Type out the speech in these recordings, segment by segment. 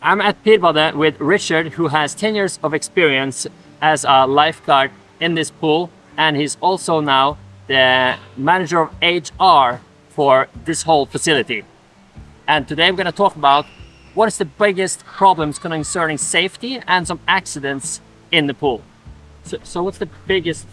I'm at Pirbadet with Richard, who has 10 years of experience as a lifeguard in this pool, and he's also now the manager of HR for this whole facility. And today we're going to talk about what is the biggest problems concerning safety and some accidents in the pool. So what's the biggest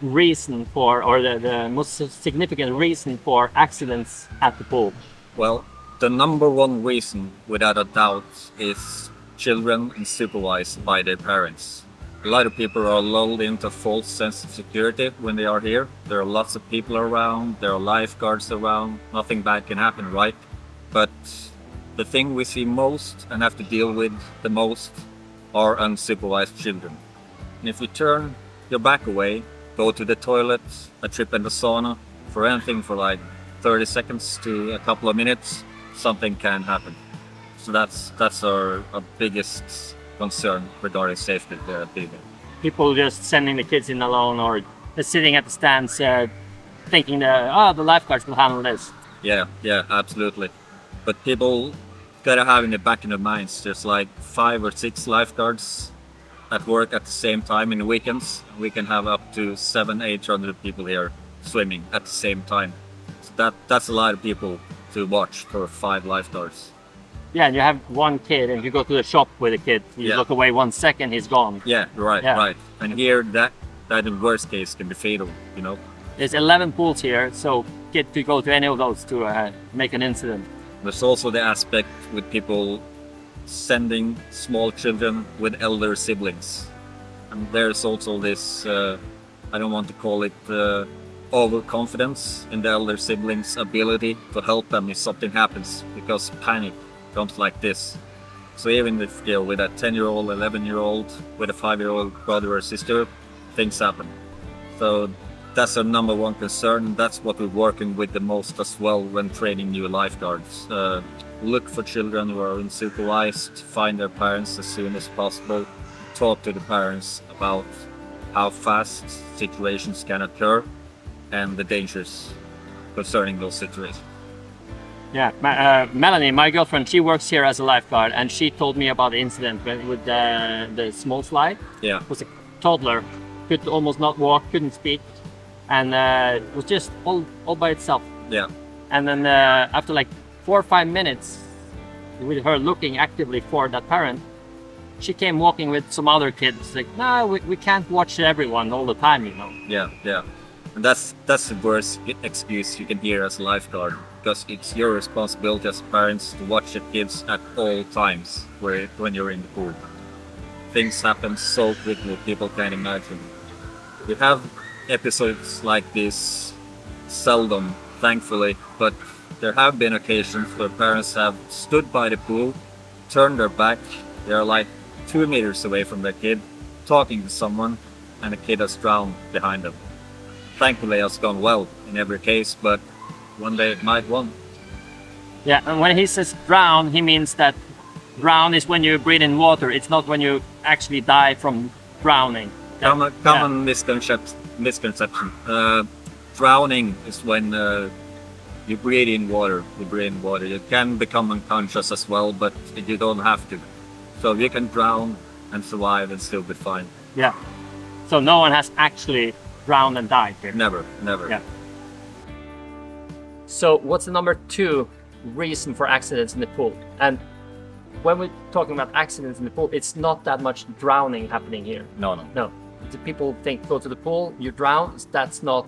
reason for, or the most significant reason for accidents at the pool? Well, the number one reason, without a doubt, is children unsupervised by their parents. A lot of people are lulled into a false sense of security when they are here. There are lots of people around, there are lifeguards around, nothing bad can happen, right? But the thing we see most and have to deal with the most are unsupervised children. And if you turn your back away, go to the toilet, a trip in the sauna, for anything for like 30 seconds to a couple of minutes, something can happen. So that's our biggest concern regarding safety there at Pirbadet. People just sending the kids in alone, or just sitting at the stands thinking that, the lifeguards will handle this. Yeah, absolutely. But people gotta have in the back of their minds, there's like 5 or 6 lifeguards at work at the same time in the weekends. We can have up to 700-800 people here swimming at the same time. So that's a lot of people to watch for 5 lifeguards. Yeah, and you have one kid, and if you go to the shop with a kid, you look away 1 second, he's gone. Yeah, right. And here, that in worst case can be fatal, you know. There's 11 pools here, so kid could go to any of those to make an incident. There's also the aspect with people sending small children with elder siblings. And there's also this, I don't want to call it overconfidence in the elder siblings' ability to help them if something happens, because panic comes like this. So even if you're with a 10-year-old, 11-year-old, with a 5-year-old brother or sister, things happen. So that's our number one concern, and that's what we're working with the most as well when training new lifeguards. Look for children who are unsupervised, find their parents as soon as possible, talk to the parents about how fast situations can occur and the dangers concerning those situations. Yeah, Melanie, my girlfriend, she works here as a lifeguard, and she told me about the incident with the small slide. Yeah. It was a toddler, could almost not walk, couldn't speak, and it was just all by itself. Yeah. And then after like 4 or 5 minutes, with her looking actively for that parent, she came walking with some other kids. Like, no, we can't watch everyone all the time, you know. Yeah. And that's the worst excuse you can hear as a lifeguard, because it's your responsibility as parents to watch the kids at all times when you're in the pool. Things happen so quickly, people can't imagine. We have episodes like this seldom, thankfully, but there have been occasions where parents have stood by the pool, turned their back, they're like 2 meters away from their kid, talking to someone, and the kid has drowned behind them. Thankfully, it's gone well in every case, but one day it might won't. Yeah, and when he says drown, he means that drown is when you breathe in water. It's not when you actually die from drowning. Common misconception. Drowning is when you breathe in water. You can become unconscious as well, but you don't have to. So you can drown and survive and still be fine. Yeah. So no one has actually drowned and died here? Never. Yeah. So what's the number 2 reason for accidents in the pool? And when we're talking about accidents in the pool, it's not that much drowning happening here. No. The people think go to the pool, you drown. That's not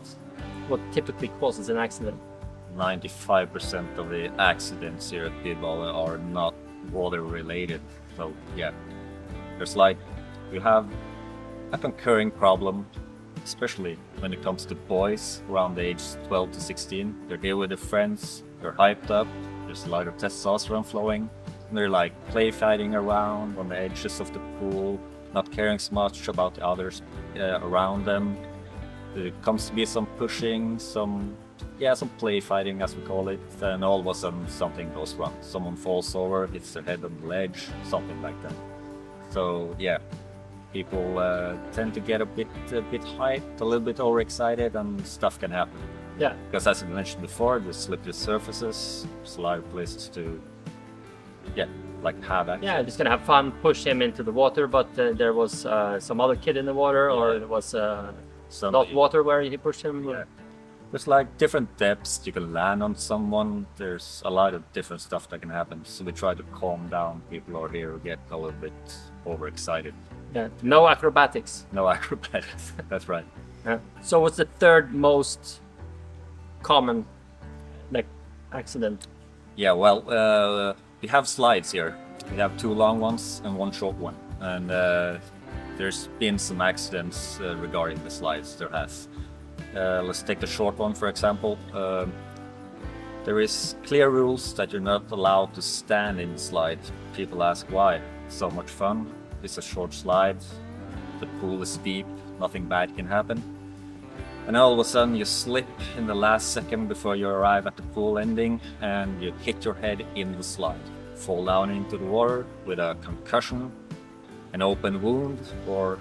what typically causes an accident. 95% of the accidents here at Pirbadet are not water related. So yeah, there's like, we have a concurring problem, especially when it comes to boys around the age 12 to 16. They're here with their friends, they're hyped up, there's a lot of testosterone flowing, and they're like play fighting around on the edges of the pool, not caring so much about the others around them. There comes to be some pushing, some play fighting as we call it, and all of a sudden something goes wrong. Someone falls over, hits their head on the ledge, something like that. So yeah, people tend to get a bit hyped, a little bit overexcited, and stuff can happen. Yeah. Because as I mentioned before, there's slippery surfaces, there's a lot of places to like have action. Yeah, just gonna have fun, push him into the water, but there was some other kid in the water, or it was not water where he pushed him. Yeah. There's like different depths. You can land on someone. There's a lot of different stuff that can happen. So we try to calm down people out here who get a little bit overexcited. Yeah, no acrobatics. No acrobatics. That's right. Yeah. So what's the third most common like accident? Yeah, well, we have slides here. We have 2 long ones and 1 short one. And there's been some accidents regarding the slides. There has. Let's take the short one, for example. There is clear rules that you're not allowed to stand in the slide. People ask why. It's so much fun. It's a short slide. The pool is deep. Nothing bad can happen. And all of a sudden you slip in the last second before you arrive at the pool ending and you hit your head in the slide. Fall down into the water with a concussion, an open wound, or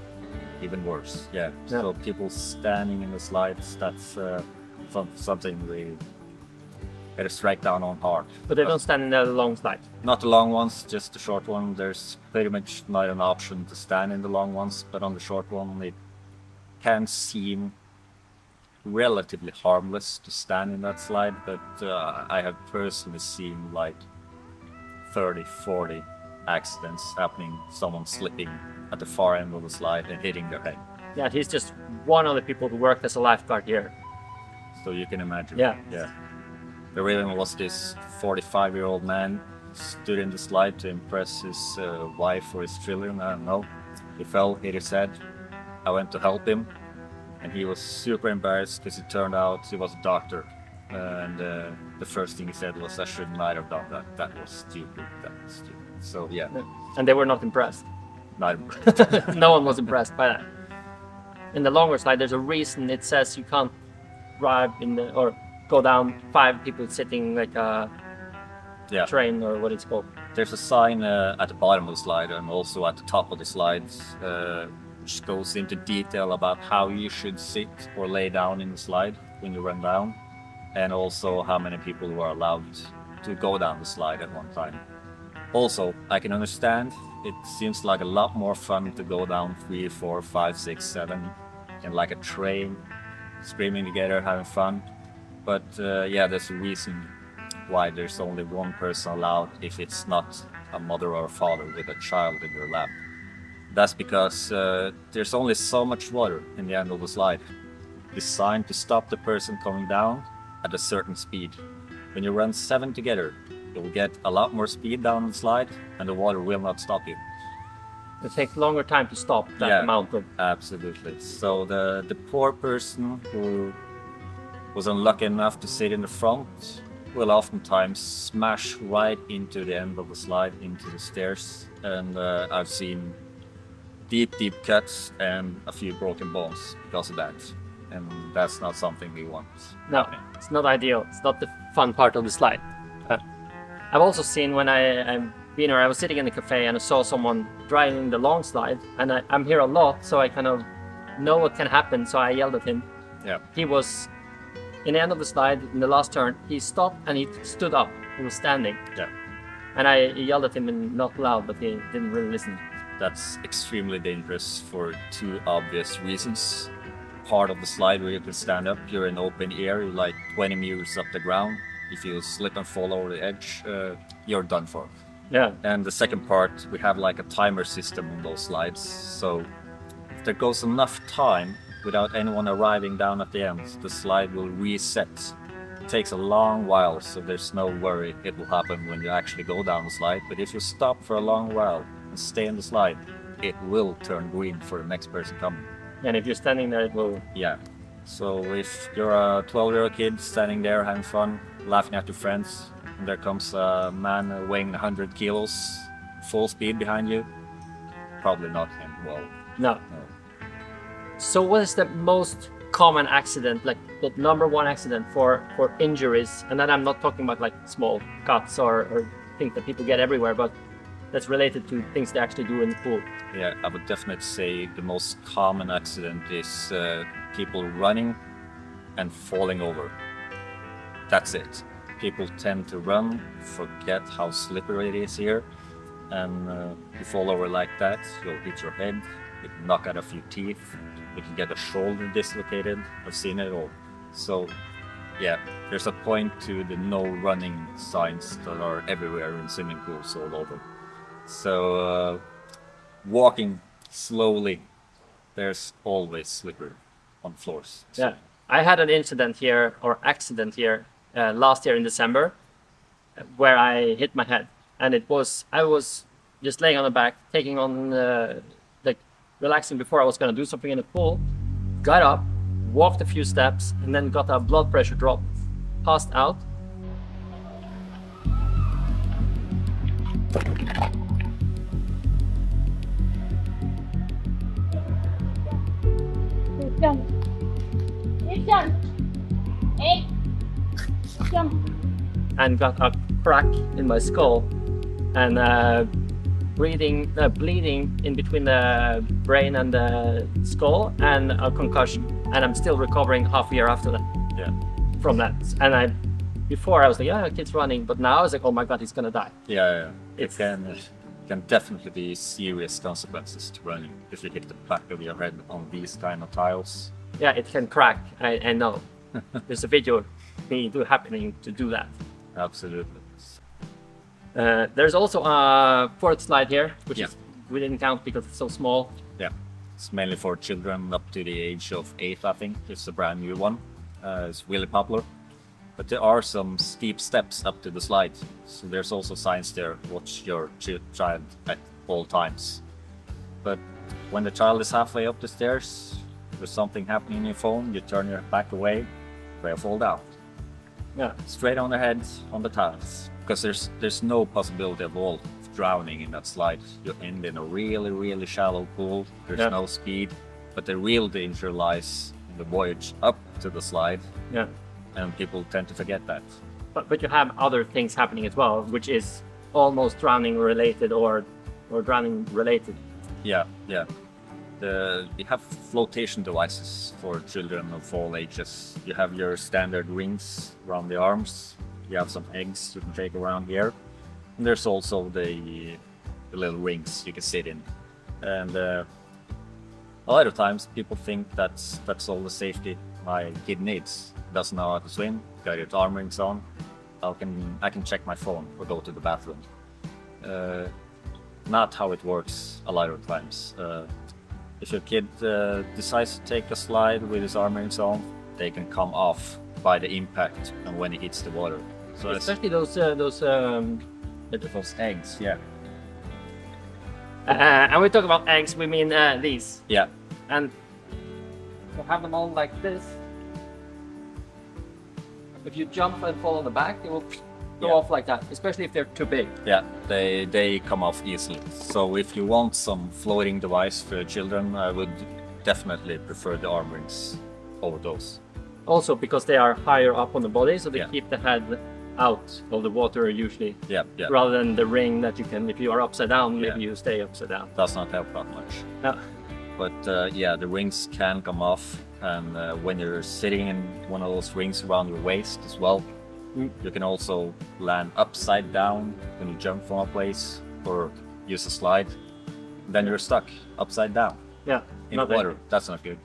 even worse. Yeah. So people standing in the slides, that's something we gotta strike down on hard. But they don't stand in the long slide? Not the long ones, just the short one. There's pretty much not an option to stand in the long ones, but on the short one it can seem relatively harmless to stand in that slide, but I have personally seen like 30, 40 accidents happening, someone slipping at the far end of the slide and hitting their head. Yeah, he's just one of the people who worked as a lifeguard here. So you can imagine. Yeah. There even was this 45-year-old man stood in the slide to impress his wife or his children, I don't know. He fell, hit his head. I went to help him. And he was super embarrassed because it turned out he was a doctor. And the first thing he said was, I should not have done that. That was stupid. That was stupid. So yeah. And they were not impressed. Not impressed. No one was impressed by that. In the longer slide, there's a reason it says you can't drive in the, or go down 5 people sitting like a train, or what it's called. There's a sign at the bottom of the slide and also at the top of the slides, which goes into detail about how you should sit or lay down in the slide when you run down, and also how many people who are allowed to go down the slide at one time. Also, I can understand it seems like a lot more fun to go down 3, 4, 5, 6, 7 in like a train, screaming together, having fun. But yeah, there's a reason why there's only one person allowed if it's not a mother or a father with a child in their lap. That's because there's only so much water in the end of the slide, designed to stop the person coming down at a certain speed. When you run 7 together, you'll get a lot more speed down the slide and the water will not stop you. It takes longer time to stop that amount of... Absolutely. So the poor person who was unlucky enough to sit in the front will oftentimes smash right into the end of the slide, into the stairs. And I've seen deep cuts and a few broken bones because of that. And that's not something we want. No, it's not ideal. It's not the fun part of the slide. I've also seen when I've been here, I was sitting in the cafe and I saw someone driving the long slide, and I'm here a lot, so I kind of know what can happen, so I yelled at him. Yeah. He was in the end of the slide, in the last turn, he stopped and he stood up. He was standing. Yeah. And I yelled at him, and not loud, but he didn't really listen. That's extremely dangerous for 2 obvious reasons. Part of the slide where you can stand up, you're in open air, you're like 20 meters up the ground. If you slip and fall over the edge, you're done for. Yeah. And the second part, we have like a timer system on those slides. So if there goes enough time without anyone arriving down at the end, the slide will reset. It takes a long while, so there's no worry it will happen when you actually go down the slide. But if you stop for a long while and stay in the slide, it will turn green for the next person coming. And if you're standing there, it will... Yeah. So if you're a 12-year-old kid standing there having fun, laughing at your friends, and there comes a man weighing 100 kilos, full speed behind you, probably not him. Well, no. So what is the most common accident, like the #1 accident for injuries? And then I'm not talking about like small cuts or things that people get everywhere, but that's related to things they actually do in the pool. Yeah, I would definitely say the most common accident is people running and falling over. That's it. People tend to run, forget how slippery it is here, and you fall over like that, you'll hit your head, you can knock out a few teeth, you can get a shoulder dislocated. I've seen it all. So yeah, there's a point to the no running signs that are everywhere in swimming pools all over. So walking slowly, there's always slippery on floors. Yeah, I had an incident here, or accident here, last year in December, where I hit my head, and I was just laying on the back, taking on like relaxing before I was going to do something in the pool. Got up, walked a few steps, and then got a blood pressure drop, passed out. And got a crack in my skull, and bleeding in between the brain and the skull, and a concussion. And I'm still recovering half a year after that. Yeah. From that. And before I was like, yeah, kid's running, but now I was like, oh my god, he's gonna die. Yeah. It can definitely be serious consequences to running if you hit the back of your head on these kind of tiles. Yeah, it can crack. I know. There's a video of me happening to do that. Absolutely. There's also a fourth slide here, which is, we didn't count because it's so small. Yeah, it's mainly for children up to the age of 8, I think. It's a brand new one. It's really popular. But there are some steep steps up to the slide. So there's also signs there, watch your child at all times. But when the child is halfway up the stairs, there's something happening in your phone, you turn your back away, they'll fall down. Yeah. Straight on their heads, on the tiles. Because there's no possibility of all of drowning in that slide. You end in a really, really shallow pool. There's no speed. But the real danger lies in the voyage up to the slide. Yeah. And people tend to forget that. But you have other things happening as well, which is almost drowning related or drowning related. Yeah. You have flotation devices for children of all ages. You have your standard rings around the arms. You have some eggs you can take around here. And there's also the little rings you can sit in. And a lot of times people think that's all the safety my kid needs. Doesn't know how to swim, got its arm rings on. I can check my phone or go to the bathroom. Not how it works a lot of times. If your kid decides to take a slide with his arm rings on, they can come off by the impact and when he hits the water. So especially those eggs, yeah. And we talk about eggs, we mean these. Yeah. And to have them on like this, if you jump and fall on the back, they will go off like that, especially if they're too big. Yeah, they come off easily. So if you want some floating device for children, I would definitely prefer the arm rings over those. Also because they are higher up on the body, so they keep the head out of the water usually. Yeah. Rather than the ring that you can, if you are upside down, maybe you stay upside down. Does not help that much. No. But yeah, the rings can come off, and when you're sitting in one of those rings around your waist as well, you can also land upside down when you jump from a place or use a slide. Then you're stuck upside down. Yeah. In the water. That's not good.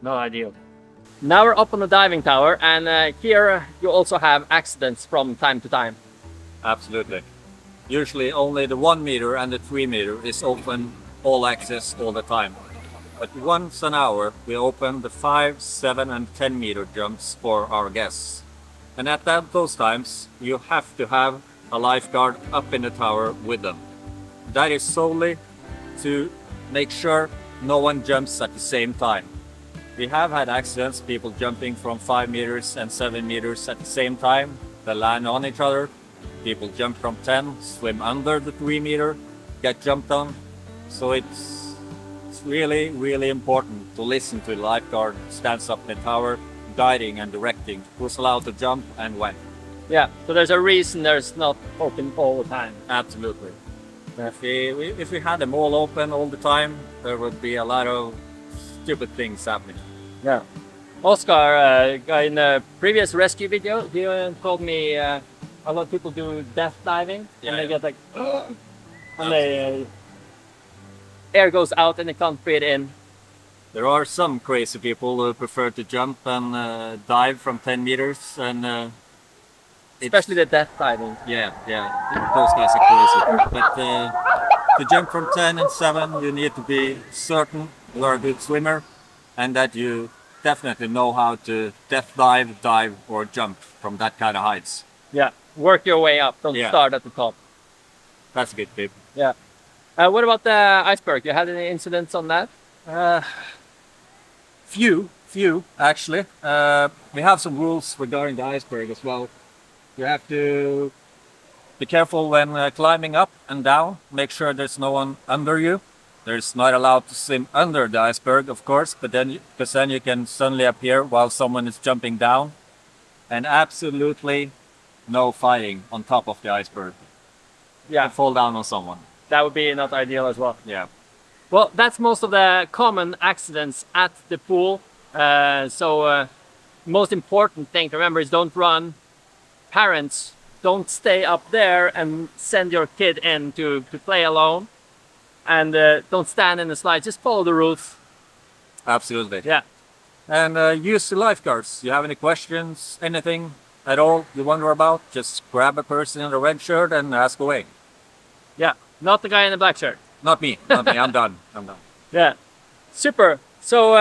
Not ideal. Now we're up on the diving tower, and here you also have accidents from time to time. Absolutely. Usually only the 1 meter and the 3 meter is open, all access all the time. But once an hour we open the 5, 7 and 10 meter jumps for our guests. And at those times you have to have a lifeguard up in the tower with them. That is solely to make sure no one jumps at the same time. We have had accidents, people jumping from 5 meters and 7 meters at the same time. They land on each other. People jump from 10, swim under the 3 meter, get jumped on. So it's really, really important to listen to the lifeguard who stands up in the tower, guiding and directing who's allowed to jump and when. Yeah, so there's a reason there's not open all the time. Absolutely. If we had them all open all the time, there would be a lot of stupid things happening. Yeah. Oscar, in a previous rescue video, he told me a lot of people do death diving and they get like, and the air goes out and they can't breathe in. There are some crazy people who prefer to jump and dive from 10 meters, and Especially the death diving. yeah, those guys are crazy. But to jump from 10 and 7, you need to be certain you are a good swimmer and that you definitely know how to death dive, or jump from that kind of heights. Yeah, work your way up. Don't start at the top. That's a good tip. Yeah. What about the iceberg? You had any incidents on that? Few actually. We have some rules regarding the iceberg as well. You have to be careful when climbing up and down. Make sure there's no one under you. There's not allowed to swim under the iceberg, of course, but then because then you can suddenly appear while someone is jumping down. And absolutely no fighting on top of the iceberg. Yeah, and fall down on someone. That would be not ideal as well. Yeah. Well, that's most of the common accidents at the pool. Most important thing to remember is don't run. Parents, don't stay up there and send your kid in to play alone. And don't stand in the slide, just follow the rules. Absolutely. Yeah. And use the lifeguards. You have any questions, anything at all you wonder about, just grab a person in the red shirt and ask away. Yeah, not the guy in the black shirt. Not me, I'm done. Yeah, super. So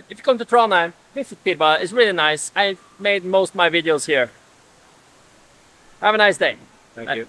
if you come to Trondheim, visit Pirba. It's really nice. I made most of my videos here. Have a nice day. Thank you.